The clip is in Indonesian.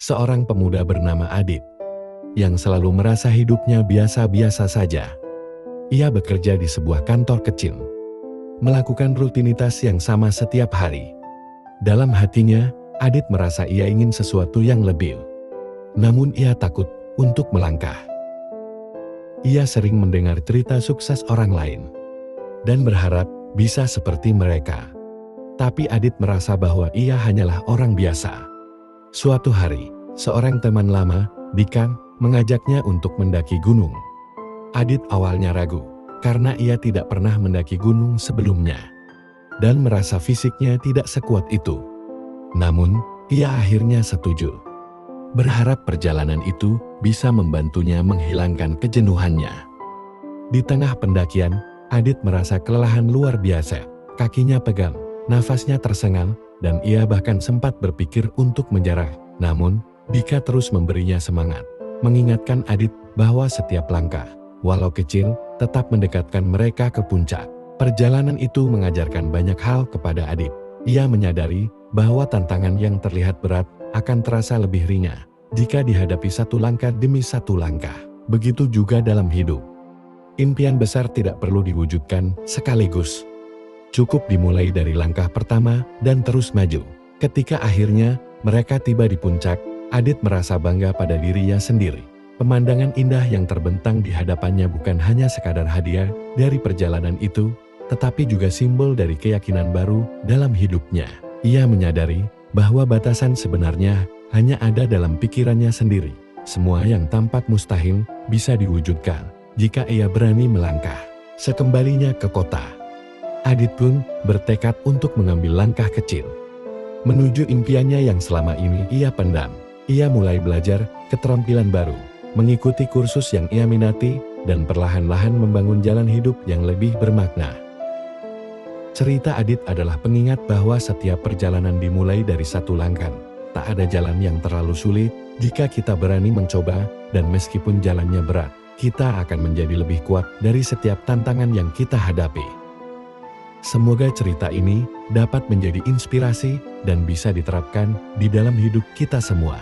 seorang pemuda bernama Adit, yang selalu merasa hidupnya biasa-biasa saja. Ia bekerja di sebuah kantor kecil, melakukan rutinitas yang sama setiap hari. Dalam hatinya, Adit merasa ia ingin sesuatu yang lebih. Namun ia takut untuk melangkah. Ia sering mendengar cerita sukses orang lain, dan berharap bisa seperti mereka. Tapi Adit merasa bahwa ia hanyalah orang biasa. Suatu hari, seorang teman lama, Dikang, mengajaknya untuk mendaki gunung. Adit awalnya ragu, karena ia tidak pernah mendaki gunung sebelumnya, dan merasa fisiknya tidak sekuat itu. Namun, ia akhirnya setuju. Berharap perjalanan itu bisa membantunya menghilangkan kejenuhannya. Di tengah pendakian, Adit merasa kelelahan luar biasa. Kakinya pegal, nafasnya tersengal, dan ia bahkan sempat berpikir untuk menjara. Namun, Dika terus memberinya semangat, mengingatkan Adit bahwa setiap langkah, walau kecil, tetap mendekatkan mereka ke puncak. Perjalanan itu mengajarkan banyak hal kepada Adit. Ia menyadari bahwa tantangan yang terlihat berat akan terasa lebih ringan jika dihadapi satu langkah demi satu langkah. Begitu juga dalam hidup. Impian besar tidak perlu diwujudkan sekaligus. Cukup dimulai dari langkah pertama dan terus maju. Ketika akhirnya mereka tiba di puncak, Adit merasa bangga pada dirinya sendiri. Pemandangan indah yang terbentang di hadapannya bukan hanya sekadar hadiah dari perjalanan itu, tetapi juga simbol dari keyakinan baru dalam hidupnya. Ia menyadari bahwa batasan sebenarnya hanya ada dalam pikirannya sendiri. Semua yang tampak mustahil bisa diwujudkan jika ia berani melangkah. Sekembalinya ke kota, Adit pun bertekad untuk mengambil langkah kecil menuju impiannya yang selama ini ia pendam. Ia mulai belajar keterampilan baru, mengikuti kursus yang ia minati, dan perlahan-lahan membangun jalan hidup yang lebih bermakna. Cerita Adit adalah pengingat bahwa setiap perjalanan dimulai dari satu langkah. Tak ada jalan yang terlalu sulit jika kita berani mencoba, dan meskipun jalannya berat, kita akan menjadi lebih kuat dari setiap tantangan yang kita hadapi. Semoga cerita ini dapat menjadi inspirasi dan bisa diterapkan di dalam hidup kita semua.